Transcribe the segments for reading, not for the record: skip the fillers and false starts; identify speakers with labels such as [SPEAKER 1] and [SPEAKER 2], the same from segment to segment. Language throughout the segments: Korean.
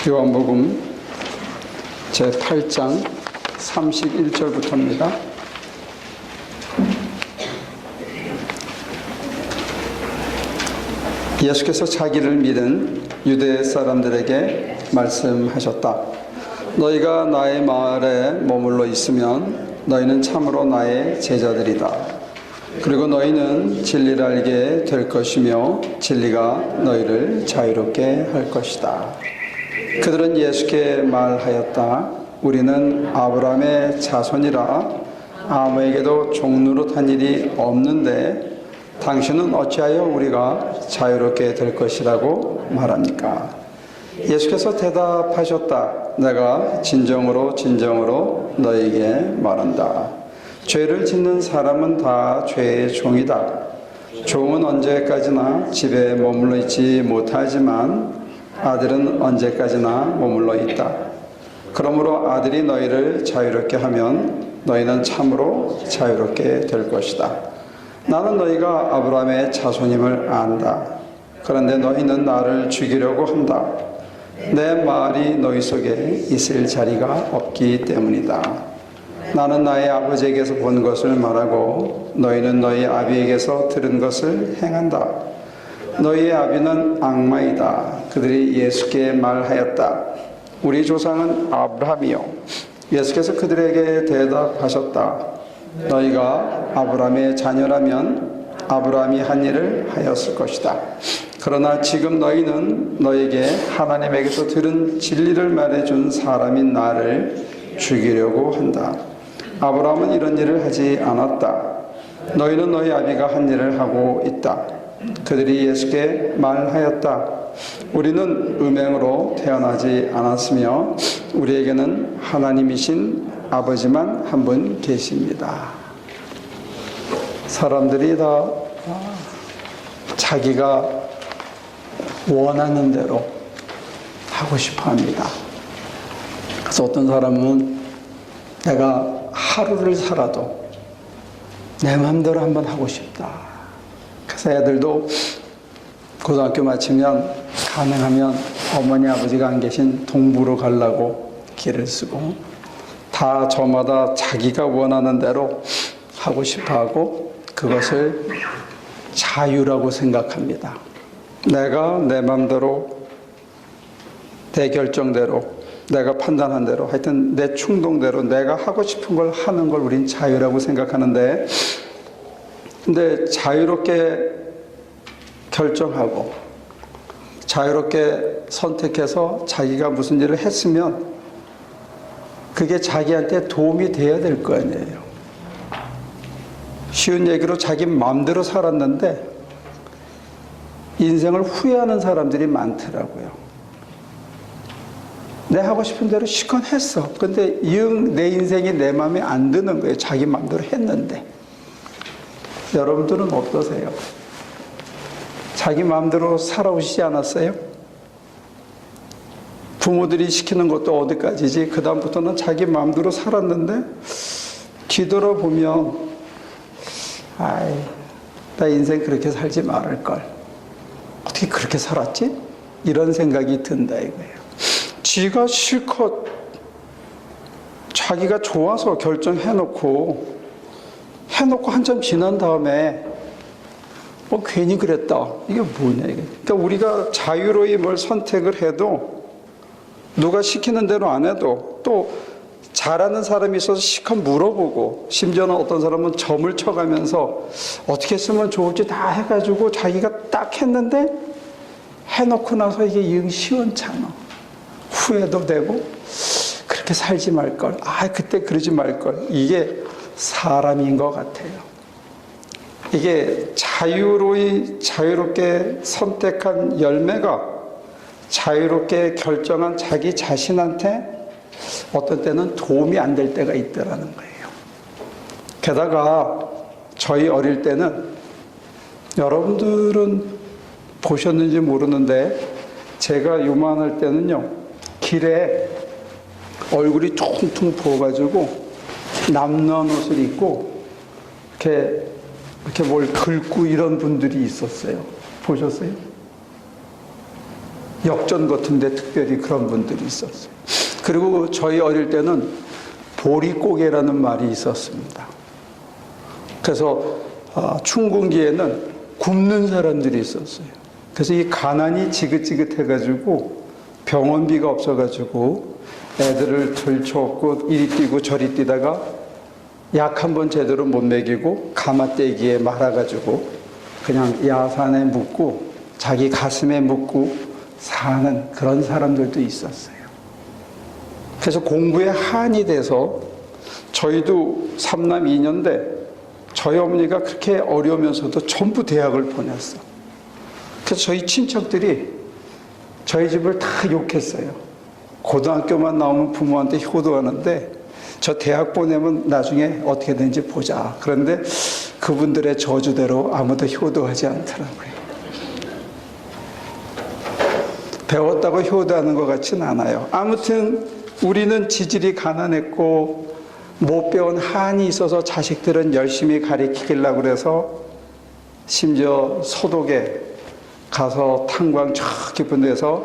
[SPEAKER 1] 요한복음 제8장 31절부터입니다. 예수께서 자기를 믿은 유대 사람들에게 말씀하셨다. 너희가 나의 마을에 머물러 있으면 너희는 참으로 나의 제자들이다. 그리고 너희는 진리를 알게 될 것이며 진리가 너희를 자유롭게 할 것이다. 그들은 예수께 말하였다. 우리는 아브라함의 자손이라 아무에게도 종노릇한 일이 없는데 당신은 어찌하여 우리가 자유롭게 될 것이라고 말합니까? 예수께서 대답하셨다. 내가 진정으로 너희에게 말한다. 죄를 짓는 사람은 다 죄의 종이다. 종은 언제까지나 집에 머물러 있지 못하지만 아들은 언제까지나 머물러 있다. 그러므로 아들이 너희를 자유롭게 하면 너희는 참으로 자유롭게 될 것이다. 나는 너희가 아브라함의 자손임을 안다. 그런데 너희는 나를 죽이려고 한다. 내 말이 너희 속에 있을 자리가 없기 때문이다. 나는 나의 아버지에게서 본 것을 말하고 너희는 너희 아비에게서 들은 것을 행한다. 너희의 아비는 악마이다. 그들이 예수께 말하였다. 우리 조상은 아브라함이요. 예수께서 그들에게 대답하셨다. 너희가 아브라함의 자녀라면 아브라함이 한 일을 하였을 것이다. 그러나 지금 너희는 너에게 하나님에게서 들은 진리를 말해준 사람인 나를 죽이려고 한다. 아브라함은 이런 일을 하지 않았다. 너희는 너희 아비가 한 일을 하고 있다. 그들이 예수께 말하였다. 우리는 음행으로 태어나지 않았으며 우리에게는 하나님이신 아버지만 한 분 계십니다. 사람들이 다 자기가 원하는 대로 하고 싶어 합니다. 그래서 어떤 사람은 내가 하루를 살아도 내 마음대로 한번 하고 싶다. 그래서 애들도 고등학교 마치면 가능하면 어머니 아버지가 안 계신 동부로 가려고 길을 쓰고 다 저마다 자기가 원하는 대로 하고 싶어하고 그것을 자유라고 생각합니다. 내가 내 마음대로 내 결정대로 내가 판단한 대로 하여튼 내 충동대로 내가 하고 싶은 걸 하는 걸 우린 자유라고 생각하는데 근데 자유롭게 결정하고 자유롭게 선택해서 자기가 무슨 일을 했으면 그게 자기한테 도움이 돼야 될 거 아니에요. 쉬운 얘기로 자기 마음대로 살았는데 인생을 후회하는 사람들이 많더라고요. 내 하고 싶은 대로 실컷 했어. 근데 내 인생이 내 마음에 안 드는 거예요. 자기 마음대로 했는데. 여러분들은 어떠세요? 자기 마음대로 살아오시지 않았어요? 부모들이 시키는 것도 어디까지지? 그 다음부터는 자기 마음대로 살았는데 뒤돌아보면 나 인생 그렇게 살지 말을걸. 어떻게 그렇게 살았지? 이런 생각이 든다 이거예요. 지가 실컷 자기가 좋아서 결정해놓고 한참 지난 다음에 괜히 그랬다. 이게 뭐냐 이게. 그러니까 우리가 자유로이 뭘 선택을 해도 누가 시키는 대로 안 해도 또 잘하는 사람이 있어서 실컷 물어보고 심지어는 어떤 사람은 점을 쳐가면서 어떻게 했으면 좋을지 다 해가지고 자기가 딱 했는데 해놓고 나서 이게 영 시원찮아. 후회도 되고 그렇게 살지 말걸. 그때 그러지 말걸. 이게 사람인 것 같아요. 이게 자유롭게 선택한 열매가 자유롭게 결정한 자기 자신한테 어떤 때는 도움이 안 될 때가 있더라는 거예요. 게다가 저희 어릴 때는 여러분들은 보셨는지 모르는데 제가 요만할 때는요. 길에 얼굴이 퉁퉁 부어가지고 남루한 옷을 입고 이렇게 뭘 긁고 이런 분들이 있었어요. 보셨어요? 역전 같은데 특별히 그런 분들이 있었어요. 그리고 저희 어릴 때는 보리고개라는 말이 있었습니다. 그래서 춘궁기에는 굶는 사람들이 있었어요. 그래서 이 가난이 지긋지긋해가지고 병원비가 없어가지고 애들을 들쳐업고 이리 뛰고 저리 뛰다가 약 한 번 제대로 못 먹이고 가마떼기에 말아가지고 그냥 야산에 묻고 자기 가슴에 묻고 사는 그런 사람들도 있었어요. 그래서 공부에 한이 돼서 저희도 3남 2년대 저희 어머니가 그렇게 어려우면서도 전부 대학을 보냈어. 그래서 저희 친척들이 저희 집을 다 욕했어요. 고등학교만 나오면 부모한테 효도하는데 저 대학 보내면 나중에 어떻게 되는지 보자. 그런데 그분들의 저주대로 아무도 효도하지 않더라고요. 배웠다고 효도하는 것 같진 않아요. 아무튼 우리는 지질이 가난했고 못 배운 한이 있어서 자식들은 열심히 가르치려고 그래서 심지어 소독에 가서 탄광 저 깊은 데서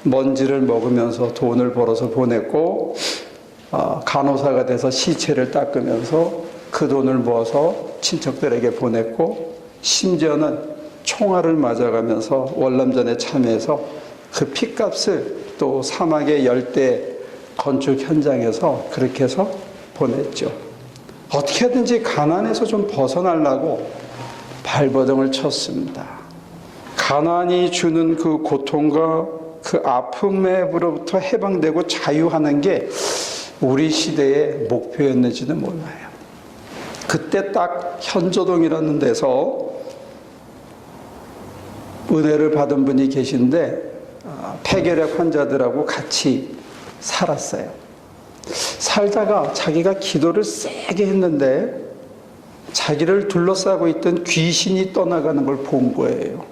[SPEAKER 1] 먼지를 먹으면서 돈을 벌어서 보냈고 간호사가 돼서 시체를 닦으면서 그 돈을 모아서 친척들에게 보냈고 심지어는 총알을 맞아가면서 월남전에 참여해서 그 핏값을 또 사막의 열대 건축 현장에서 그렇게 해서 보냈죠. 어떻게든지 가난에서 좀 벗어나려고 발버둥을 쳤습니다. 가난이 주는 그 고통과 그 아픔으로부터 해방되고 자유하는 게 우리 시대의 목표였는지는 몰라요. 그때 딱 현조동이라는 데서 은혜를 받은 분이 계신데 폐결핵 환자들하고 같이 살았어요. 살다가 자기가 기도를 세게 했는데 자기를 둘러싸고 있던 귀신이 떠나가는 걸 본 거예요.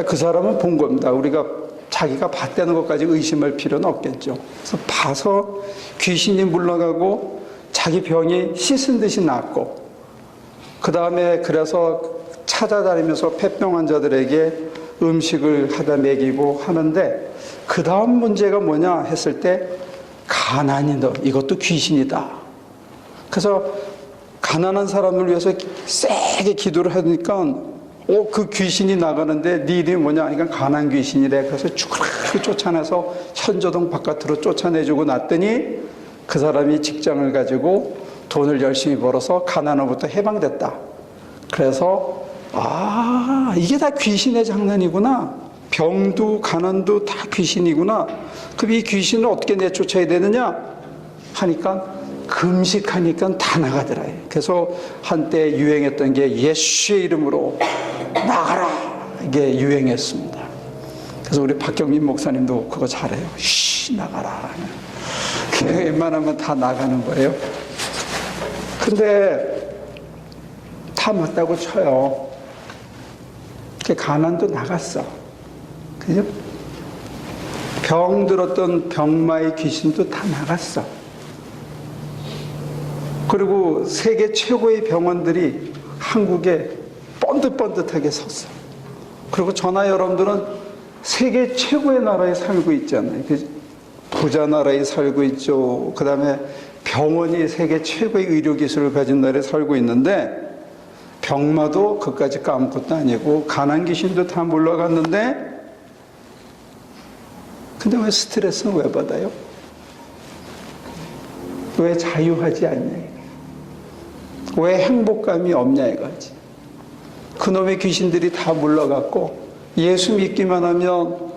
[SPEAKER 1] 그 사람은 본 겁니다. 우리가 자기가 봤다는 것까지 의심할 필요는 없겠죠. 그래서 봐서 귀신이 물러가고 자기 병이 씻은 듯이 낫고 그 다음에 그래서 찾아다니면서 폐병 환자들에게 음식을 하다 먹이고 하는데 그 다음 문제가 뭐냐 했을 때 가난이다. 이것도 귀신이다. 그래서 가난한 사람을 위해서 세게 기도를 하니까 그 귀신이 나가는데 네 이름이 뭐냐 하니까 가난 귀신이래. 그래서 쭈그르 쫓아내서 현조동 바깥으로 쫓아내주고 났더니 그 사람이 직장을 가지고 돈을 열심히 벌어서 가난으로부터 해방됐다. 그래서 이게 다 귀신의 장난이구나. 병도 가난도 다 귀신이구나. 그럼 이 귀신을 어떻게 내쫓아야 되느냐 하니까 금식하니까 다 나가더라. 그래서 한때 유행했던 게 예수의 이름으로 나가라. 이게 유행했습니다. 그래서 우리 박경민 목사님도 그거 잘해요. 나가라. 그냥 웬만하면 다 나가는 거예요. 근데 다 맞다고 쳐요. 가난도 나갔어. 그죠? 병 들었던 병마의 귀신도 다 나갔어. 그리고 세계 최고의 병원들이 한국에 번듯번듯하게 섰어. 그리고 저나 여러분들은 세계 최고의 나라에 살고 있잖아요. 부자 나라에 살고 있죠. 그 다음에 병원이 세계 최고의 의료기술을 가진 나라에 살고 있는데 병마도 그까짓 거 아무것도 아니고 가난 귀신도 다 물러갔는데 근데 왜 스트레스는 왜 받아요? 왜 자유하지 않냐? 왜 행복감이 없냐 이거지. 그놈의 귀신들이 다 물러갔고 예수 믿기만 하면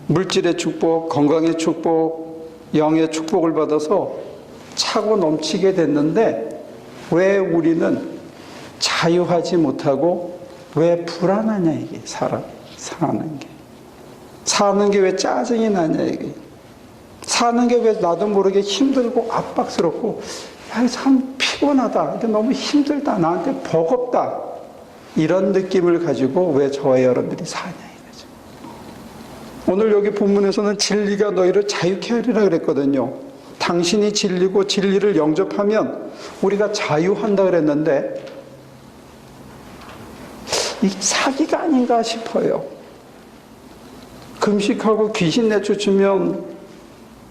[SPEAKER 1] 물질의 축복, 건강의 축복, 영의 축복을 받아서 차고 넘치게 됐는데 왜 우리는 자유하지 못하고 왜 불안하냐 이게 사는 게 왜 짜증이 나냐 이게 사는 게 왜 나도 모르게 힘들고 압박스럽고 참 피곤하다 이게 너무 힘들다 나한테 버겁다 이런 느낌을 가지고 왜 저와 여러분들이 사냐 이거죠. 오늘 여기 본문에서는 진리가 너희를 자유케 하리라 그랬거든요. 당신이 진리고 진리를 영접하면 우리가 자유한다 그랬는데 이게 사기가 아닌가 싶어요. 금식하고 귀신 내쫓으면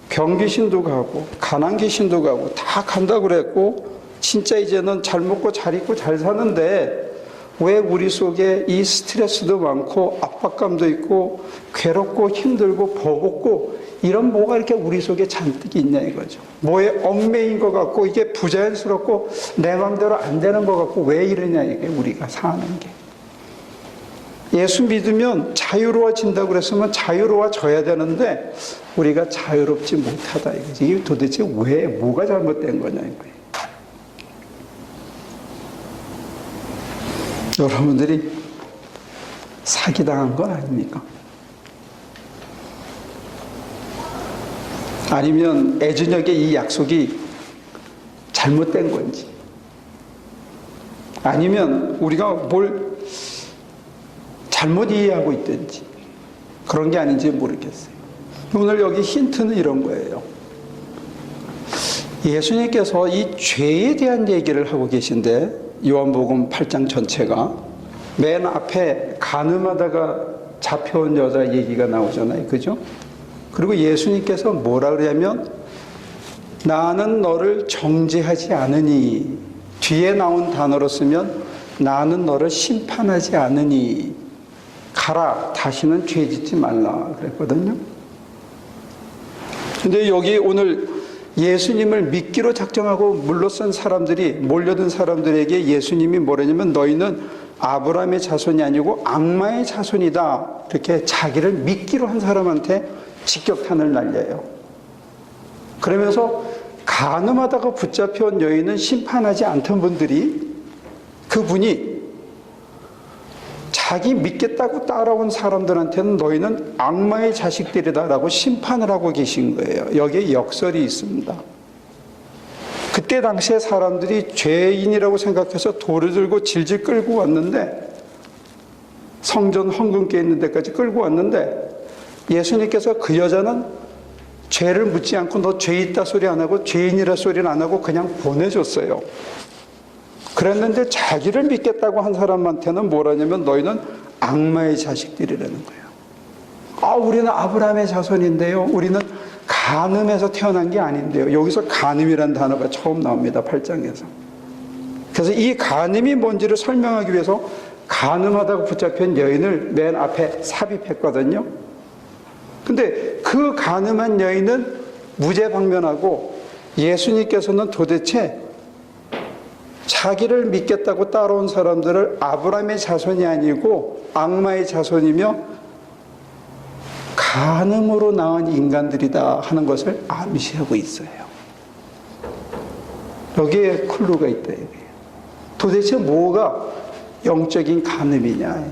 [SPEAKER 1] 병 귀신도 가고 가난 귀신도 가고 다 간다고 그랬고 진짜 이제는 잘 먹고 잘 입고 잘 사는데 왜 우리 속에 이 스트레스도 많고 압박감도 있고 괴롭고 힘들고 버겁고 이런 뭐가 이렇게 우리 속에 잔뜩 있냐 이거죠. 뭐에 얽매인 것 같고 이게 부자연스럽고 내 마음대로 안 되는 것 같고 왜 이러냐 이게 우리가 사는 게. 예수 믿으면 자유로워진다고 그랬으면 자유로워져야 되는데 우리가 자유롭지 못하다 이거지. 이게 도대체 왜 뭐가 잘못된 거냐 이거예요. 여러분들이 사기당한 건 아닙니까? 아니면 애저녁에 이 약속이 잘못된 건지, 아니면 우리가 뭘 잘못 이해하고 있든지 그런 게 아닌지 모르겠어요. 오늘 여기 힌트는 이런 거예요. 예수님께서 이 죄에 대한 얘기를 하고 계신데 요한복음 8장 전체가 맨 앞에 간음하다가 잡혀온 여자 얘기가 나오잖아요. 그죠? 그리고 예수님께서 뭐라 그러냐면 나는 너를 정죄하지 않으니, 뒤에 나온 단어로 쓰면 나는 너를 심판하지 않으니 가라, 다시는 죄 짓지 말라 그랬거든요. 근데 여기 오늘 예수님을 믿기로 작정하고 물러선 사람들이, 몰려든 사람들에게 예수님이 뭐라냐면 너희는 아브라함의 자손이 아니고 악마의 자손이다, 이렇게 자기를 믿기로 한 사람한테 직격탄을 날려요. 그러면서 간음하다가 붙잡혀온 여인은 심판하지 않던 분들이, 그분이 자기 믿겠다고 따라온 사람들한테는 너희는 악마의 자식들이다라고 심판을 하고 계신 거예요. 여기에 역설이 있습니다. 그때 당시에 사람들이 죄인이라고 생각해서 돌을 들고 질질 끌고 왔는데, 성전 헌금께 있는 데까지 끌고 왔는데 예수님께서 그 여자는 죄를 묻지 않고 너 죄 있다 소리 안 하고 죄인이라 소리는 안 하고 그냥 보내줬어요. 그랬는데 자기를 믿겠다고 한 사람한테는 뭐라냐면 너희는 악마의 자식들이라는 거예요. 아, 우리는 아브라함의 자손인데요. 우리는 간음에서 태어난 게 아닌데요. 여기서 간음이라는 단어가 처음 나옵니다. 8장에서. 그래서 이 간음이 뭔지를 설명하기 위해서 간음하다가 붙잡힌 여인을 맨 앞에 삽입했거든요. 근데 그 간음한 여인은 무죄방면하고 예수님께서는 도대체 자기를 믿겠다고 따라온 사람들을 아브라함의 자손이 아니고 악마의 자손이며 간음으로 낳은 인간들이다 하는 것을 암시하고 있어요. 여기에 클루가 있다 이거예요. 도대체 뭐가 영적인 간음이냐.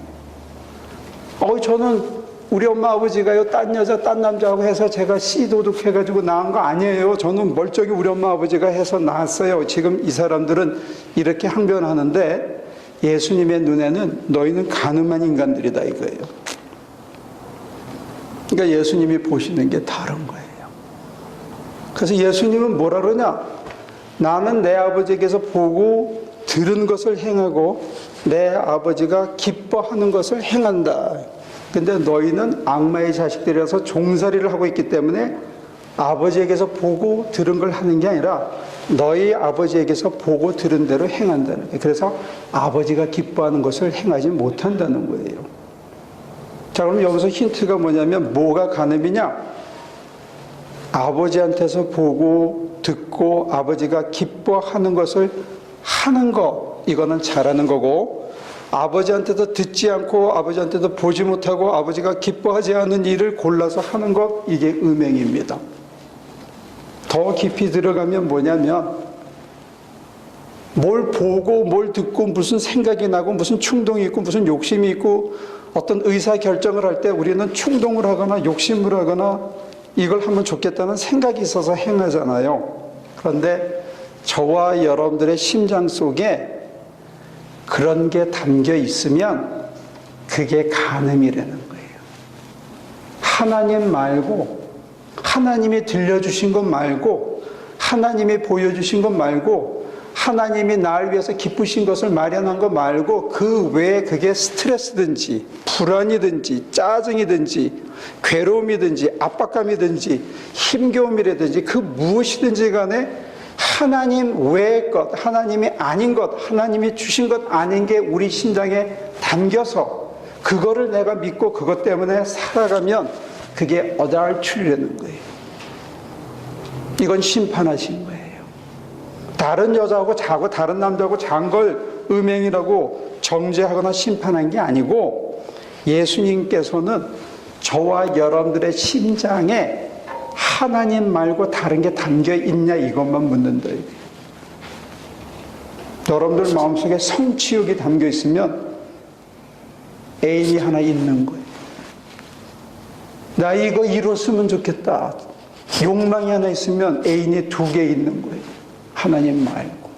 [SPEAKER 1] 저는 우리 엄마 아버지가요 딴 여자 딴 남자하고 해서 제가 씨도둑해가지고 낳은 거 아니에요. 저는 멀쩡히 우리 엄마 아버지가 해서 낳았어요. 지금 이 사람들은 이렇게 항변하는데 예수님의 눈에는 너희는 간음한 인간들이다 이거예요. 그러니까 예수님이 보시는 게 다른 거예요. 그래서 예수님은 뭐라 그러냐, 나는 내 아버지에게서 보고 들은 것을 행하고 내 아버지가 기뻐하는 것을 행한다. 근데 너희는 악마의 자식들이라서 종살이를 하고 있기 때문에 아버지에게서 보고 들은 걸 하는 게 아니라 너희 아버지에게서 보고 들은 대로 행한다는 거예요. 그래서 아버지가 기뻐하는 것을 행하지 못한다는 거예요. 자, 그럼 여기서 힌트가 뭐냐면 뭐가 간음이냐? 아버지한테서 보고 듣고 아버지가 기뻐하는 것을 하는 거, 이거는 잘하는 거고, 아버지한테도 듣지 않고 아버지한테도 보지 못하고 아버지가 기뻐하지 않는 일을 골라서 하는 것, 이게 음행입니다. 더 깊이 들어가면 뭐냐면 뭘 보고 뭘 듣고 무슨 생각이 나고 무슨 충동이 있고 무슨 욕심이 있고 어떤 의사결정을 할 때 우리는 충동을 하거나 욕심을 하거나 이걸 하면 좋겠다는 생각이 있어서 행하잖아요. 그런데 저와 여러분들의 심장 속에 그런 게 담겨 있으면 그게 간음이라는 거예요. 하나님 말고, 하나님이 들려주신 것 말고, 하나님이 보여주신 것 말고 하나님이 나를 위해서 기쁘신 것을 마련한 거 말고 그 외에 그게 스트레스든지 불안이든지 짜증이든지 괴로움이든지 압박감이든지 힘겨움이라든지 그 무엇이든지 간에 하나님 외의 것, 하나님이 아닌 것, 하나님이 주신 것 아닌 게 우리 심장에 담겨서 그거를 내가 믿고 그것 때문에 살아가면 그게 어달출이라는 거예요. 이건 심판하신 거예요. 다른 여자하고 자고 다른 남자하고 잔 걸 음행이라고 정죄하거나 심판한 게 아니고 예수님께서는 저와 여러분들의 심장에 하나님 말고 다른 게 담겨 있냐 이것만 묻는다. 여러분들 마음속에 성취욕이 담겨 있으면 애인이 하나 있는 거예요. 나 이거 이뤘으면 좋겠다. 욕망이 하나 있으면 애인이 2개 있는 거예요. 하나님 말고.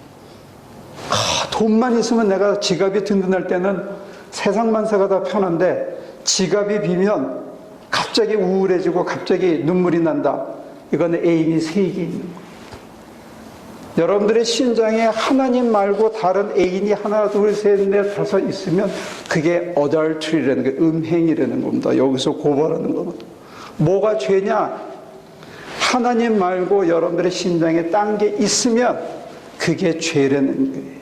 [SPEAKER 1] 돈만 있으면 내가 지갑이 든든할 때는 세상 만사가 다 편한데 지갑이 비면 갑자기 우울해지고 갑자기 눈물이 난다. 이거는 애인이 3개 있는 거예요. 여러분들의 심장에 하나님 말고 다른 애인이 하나, 둘, 셋, 넷, 5 있으면 그게 어덜트리라는 게 음행이라는 겁니다. 여기서 고발하는 겁니다. 뭐가 죄냐? 하나님 말고 여러분들의 심장에 딴 게 있으면 그게 죄라는 거예요.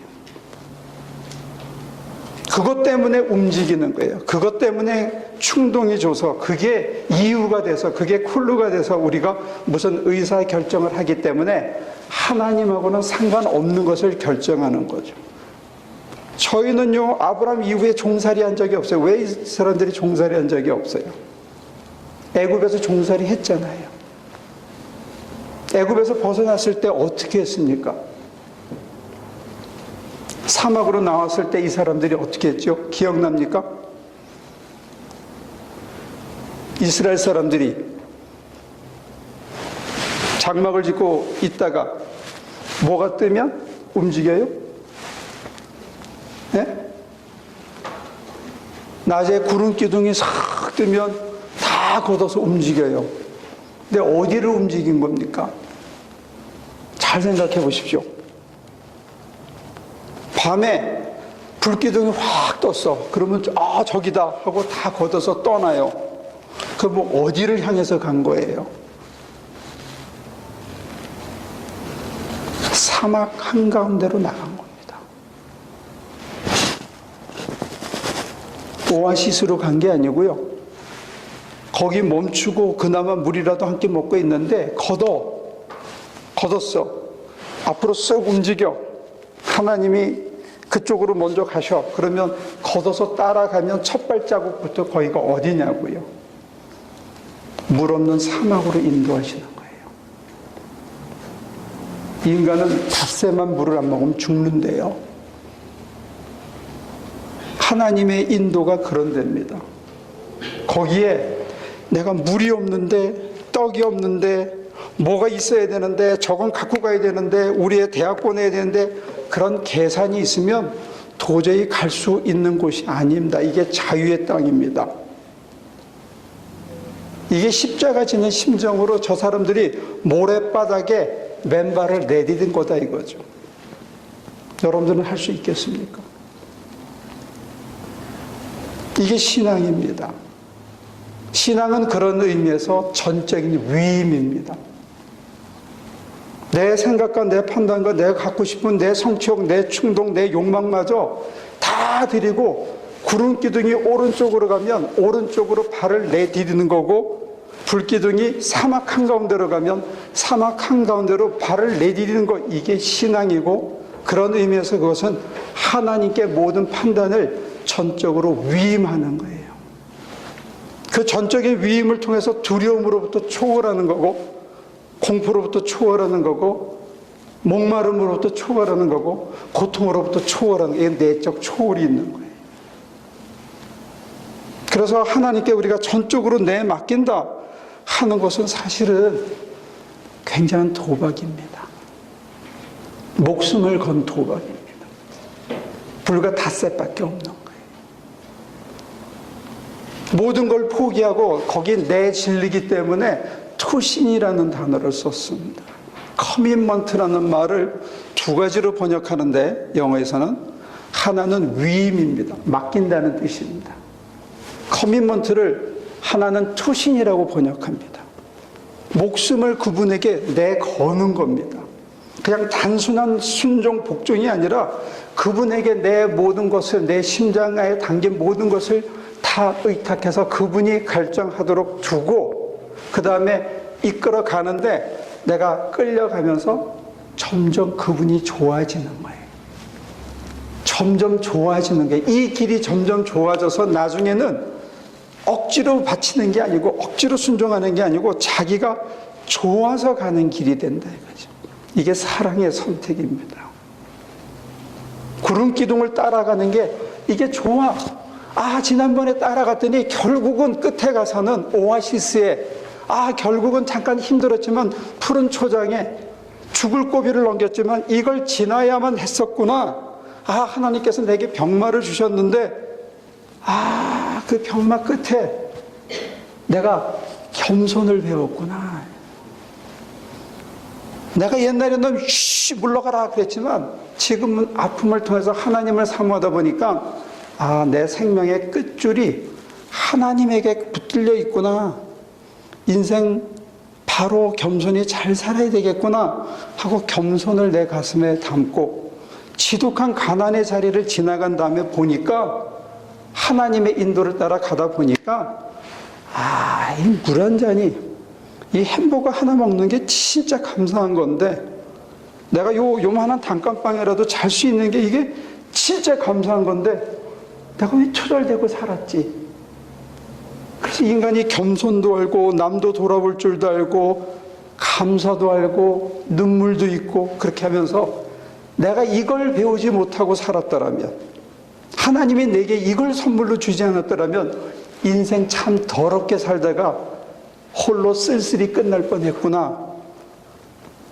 [SPEAKER 1] 그것 때문에 움직이는 거예요. 그것 때문에 충동이 줘서 그게 이유가 돼서 그게 쿨루가 돼서 우리가 무슨 의사 결정을 하기 때문에 하나님하고는 상관없는 것을 결정하는 거죠. 저희는요 아브라함 이후에 종살이 한 적이 없어요. 왜 이 사람들이 종살이 한 적이 없어요? 애굽에서 종살이 했잖아요. 애굽에서 벗어났을 때 어떻게 했습니까? 사막으로 나왔을 때 이 사람들이 어떻게 했죠? 기억납니까? 이스라엘 사람들이 장막을 짓고 있다가 뭐가 뜨면 움직여요? 네? 낮에 구름 기둥이 싹 뜨면 다 걷어서 움직여요. 근데 어디를 움직인 겁니까? 잘 생각해 보십시오. 밤에 불기둥이 확 떴어. 그러면 저기다 하고 다 걷어서 떠나요. 그럼 어디를 향해서 간 거예요? 사막 한가운데로 나간 겁니다. 오아시스로 간 게 아니고요. 거기 멈추고 그나마 물이라도 한 끼 먹고 있는데 걷었어. 앞으로 쓱 움직여. 하나님이 그쪽으로 먼저 가셔. 그러면 걷어서 따라가면 첫 발자국부터 거기가 어디냐고요. 물 없는 사막으로 인도하시는 거예요. 인간은 닷새만 물을 안 먹으면 죽는데요. 하나님의 인도가 그런 데입니다. 거기에 내가 물이 없는데 떡이 없는데 뭐가 있어야 되는데 저건 갖고 가야 되는데 우리의 대학 보내야 되는데 그런 계산이 있으면 도저히 갈 수 있는 곳이 아닙니다. 이게 자유의 땅입니다. 이게 십자가 지는 심정으로 저 사람들이 모래바닥에 맨발을 내디딘 거다 이거죠. 여러분들은 할 수 있겠습니까? 이게 신앙입니다. 신앙은 그런 의미에서 전적인 위임입니다. 내 생각과 내 판단과 내가 갖고 싶은 내 성취욕, 내 충동, 내 욕망마저 다 드리고 구름기둥이 오른쪽으로 가면 오른쪽으로 발을 내디디는 거고 불기둥이 사막 한가운데로 가면 사막 한가운데로 발을 내디디는 거 이게 신앙이고 그런 의미에서 그것은 하나님께 모든 판단을 전적으로 위임하는 거예요. 그 전적인 위임을 통해서 두려움으로부터 초월하는 거고 공포로부터 초월하는 거고 목마름으로부터 초월하는 거고 고통으로부터 초월하는 게 내적 초월이 있는 거예요. 그래서 하나님께 우리가 전적으로 내맡긴다 하는 것은 사실은 굉장한 도박입니다. 목숨을 건 도박입니다. 불과 닷새밖에 없는 거예요. 모든 걸 포기하고 거기 내 진리기 때문에 투신이라는 단어를 썼습니다. 커밋먼트라는 말을 두 가지로 번역하는데 영어에서는 하나는 위임입니다. 맡긴다는 뜻입니다. 커밋먼트를 하나는 투신이라고 번역합니다. 목숨을 그분에게 내거는 겁니다. 그냥 단순한 순종, 복종이 아니라 그분에게 내 모든 것을, 내 심장에 담긴 모든 것을 다 의탁해서 그분이 결정하도록 두고 그 다음에 이끌어 가는데 내가 끌려가면서 점점 그분이 좋아지는 거예요. 점점 좋아지는 게, 이 길이 점점 좋아져서 나중에는 억지로 바치는 게 아니고 억지로 순종하는 게 아니고 자기가 좋아서 가는 길이 된다 이거죠. 이게 사랑의 선택입니다. 구름 기둥을 따라가는 게 이게 좋아. 지난번에 따라갔더니 결국은 끝에 가서는 오아시스에, 결국은 잠깐 힘들었지만 푸른 초장에 죽을 고비를 넘겼지만 이걸 지나야만 했었구나. 하나님께서 내게 병마를 주셨는데 그 병마 끝에 내가 겸손을 배웠구나. 내가 옛날에는 물러가라 그랬지만 지금은 아픔을 통해서 하나님을 사모하다 보니까 내 생명의 끝줄이 하나님에게 붙들려 있구나. 인생 바로 겸손히 잘 살아야 되겠구나 하고 겸손을 내 가슴에 담고 지독한 가난의 자리를 지나간 다음에 보니까 하나님의 인도를 따라 가다 보니까 이 물 한 잔이, 이 햄버거 하나 먹는 게 진짜 감사한 건데 내가 요만한 단칸방이라도 잘 수 있는 게 이게 진짜 감사한 건데 내가 왜 초절되고 살았지? 그래서 인간이 겸손도 알고 남도 돌아볼 줄도 알고 감사도 알고 눈물도 있고 그렇게 하면서 내가 이걸 배우지 못하고 살았더라면, 하나님이 내게 이걸 선물로 주지 않았더라면 인생 참 더럽게 살다가 홀로 쓸쓸히 끝날 뻔했구나.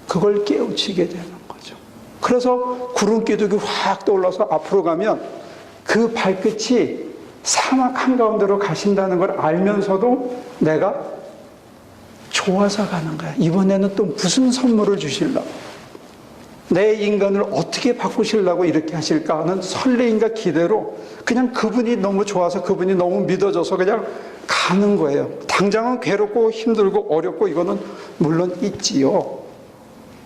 [SPEAKER 1] 그걸 깨우치게 되는 거죠. 그래서 구름 기둥이 확 떠올라서 앞으로 가면 그 발끝이 사막 한가운데로 가신다는 걸 알면서도 내가 좋아서 가는 거야. 이번에는 또 무슨 선물을 주실라고, 내 인간을 어떻게 바꾸시려고 이렇게 하실까 하는 설레임과 기대로 그냥 그분이 너무 좋아서, 그분이 너무 믿어져서 그냥 가는 거예요. 당장은 괴롭고 힘들고 어렵고 이거는 물론 있지요.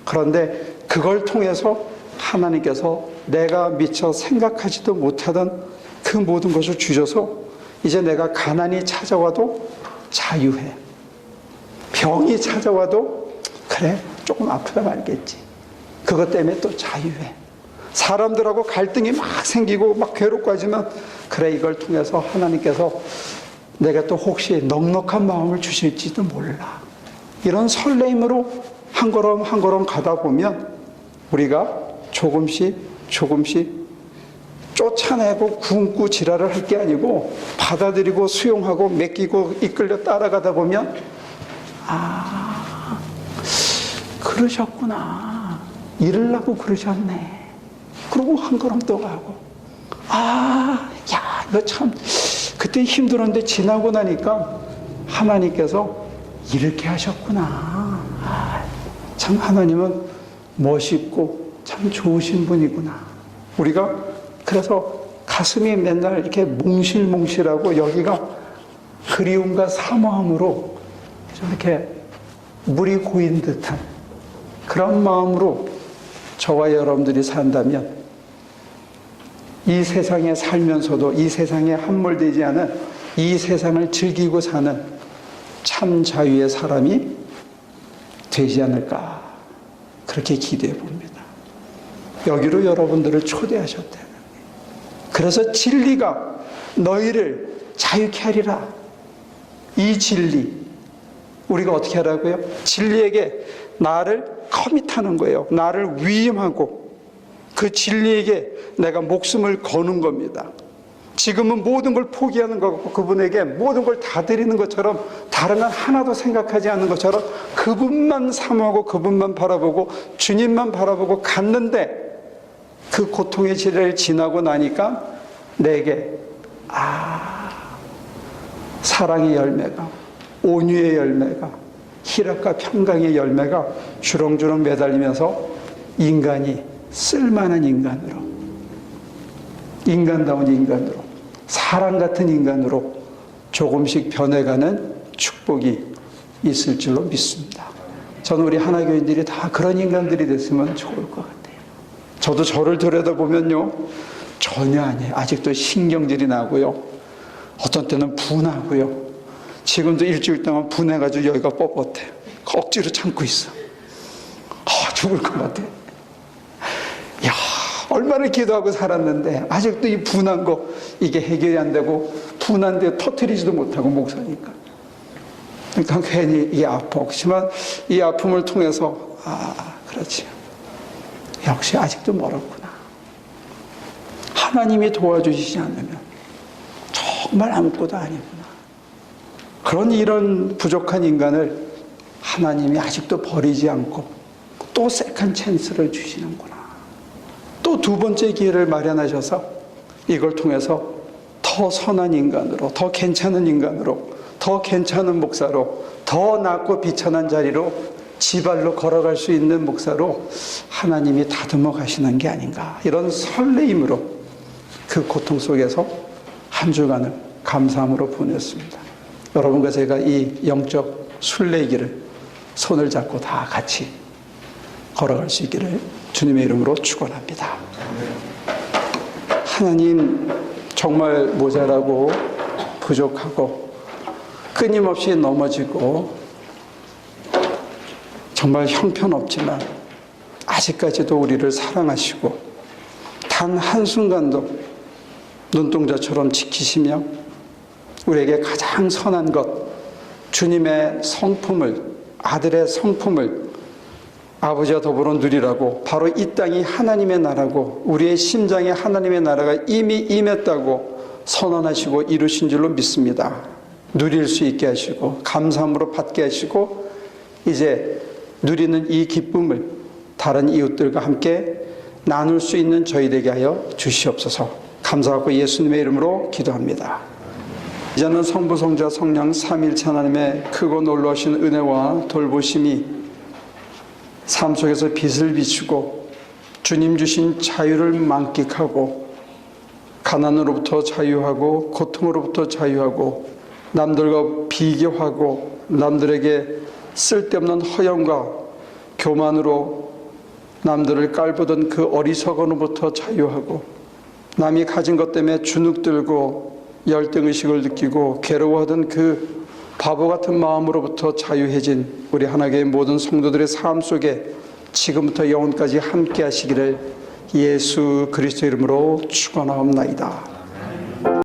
[SPEAKER 1] 그런데 그걸 통해서 하나님께서 내가 미처 생각하지도 못하던 그 모든 것을 주셔서 이제 내가 가난이 찾아와도 자유해. 병이 찾아와도 그래, 조금 아프다 말겠지. 그것 때문에 또 자유해. 사람들하고 갈등이 막 생기고 막 괴롭고 하지만 그래, 이걸 통해서 하나님께서 내가 또 혹시 넉넉한 마음을 주실지도 몰라. 이런 설레임으로 한 걸음 한 걸음 가다 보면 우리가 조금씩 쫓아내고 굶고 지랄을 할 게 아니고 받아들이고 수용하고 맡기고 이끌려 따라가다 보면 그러셨구나. 이러려고 그러셨네. 그러고 한 걸음 또 가고 이거 참 그때 힘들었는데 지나고 나니까 하나님께서 이렇게 하셨구나. 참 하나님은 멋있고 참 좋으신 분이구나. 우리가 그래서 가슴이 맨날 이렇게 몽실몽실하고 여기가 그리움과 사모함으로 좀 이렇게 물이 고인 듯한 그런 마음으로 저와 여러분들이 산다면 이 세상에 살면서도 이 세상에 함몰되지 않은 이 세상을 즐기고 사는 참 자유의 사람이 되지 않을까, 그렇게 기대해 봅니다. 여기로 여러분들을 초대하셨다는 거예요. 그래서 진리가 너희를 자유케 하리라. 이 진리, 우리가 어떻게 하라고요? 진리에게 나를 커밋하는 거예요. 나를 위임하고 그 진리에게 내가 목숨을 거는 겁니다. 지금은 모든 걸 포기하는 것 같고 그분에게 모든 걸 다 드리는 것처럼, 다른 건 하나도 생각하지 않는 것처럼 그분만 사모하고 그분만 바라보고 주님만 바라보고 갔는데 그 고통의 시대를 지나고 나니까 내게 사랑의 열매가, 온유의 열매가, 희락과 평강의 열매가 주렁주렁 매달리면서 인간이 쓸만한 인간으로, 인간다운 인간으로, 사람 같은 인간으로 조금씩 변해가는 축복이 있을 줄로 믿습니다. 저는 우리 하나교인들이 다 그런 인간들이 됐으면 좋을 것 같아요. 저도 저를 들여다보면요, 전혀 아니에요. 아직도 신경질이 나고요. 어떤 때는 분하고요. 지금도 일주일 동안 분해가지고 여기가 뻣뻣해. 억지로 참고 있어. 죽을 것 같아. 야, 얼마나 기도하고 살았는데 아직도 이 분한 거 이게 해결이 안 되고 분한데 터뜨리지도 못하고 목사니까. 그러니까 괜히 이 아파. 그렇지만 이 아픔을 통해서 그렇지. 역시 아직도 멀었구나. 하나님이 도와주시지 않으면 정말 아무것도 아니구나. 그런 이런 부족한 인간을 하나님이 아직도 버리지 않고 또 세컨 찬스를 주시는구나. 또 두 번째 기회를 마련하셔서 이걸 통해서 더 선한 인간으로, 더 괜찮은 인간으로, 더 괜찮은 목사로, 더 낫고 비천한 자리로 지발로 걸어갈 수 있는 목사로 하나님이 다듬어 가시는 게 아닌가. 이런 설레임으로 그 고통 속에서 한 주간을 감사함으로 보냈습니다. 여러분과 제가 이 영적 순례길을 손을 잡고 다 같이 걸어갈 수 있기를 주님의 이름으로 축원합니다. 하나님, 정말 모자라고 부족하고 끊임없이 넘어지고 정말 형편없지만 아직까지도 우리를 사랑하시고 단 한순간도 눈동자처럼 지키시며 우리에게 가장 선한 것, 주님의 성품을, 아들의 성품을 아버지와 더불어 누리라고, 바로 이 땅이 하나님의 나라고 우리의 심장에 하나님의 나라가 이미 임했다고 선언하시고 이루신 줄로 믿습니다. 누릴 수 있게 하시고 감사함으로 받게 하시고 이제 누리는 이 기쁨을 다른 이웃들과 함께 나눌 수 있는 저희 되게 하여 주시옵소서. 감사하고 예수님의 이름으로 기도합니다. 이제는 성부, 성자, 성령 삼위일체 하나님의 크고 놀라우신 은혜와 돌보심이 삶 속에서 빛을 비추고 주님 주신 자유를 만끽하고 가난으로부터 자유하고 고통으로부터 자유하고 남들과 비교하고 남들에게 쓸데없는 허영과 교만으로 남들을 깔보던 그 어리석음으로부터 자유하고 남이 가진 것 때문에 주눅들고 열등의식을 느끼고 괴로워하던 그 바보 같은 마음으로부터 자유해진 우리 하나님의 모든 성도들의 삶 속에 지금부터 영원까지 함께 하시기를 예수 그리스도 이름으로 축원하옵나이다.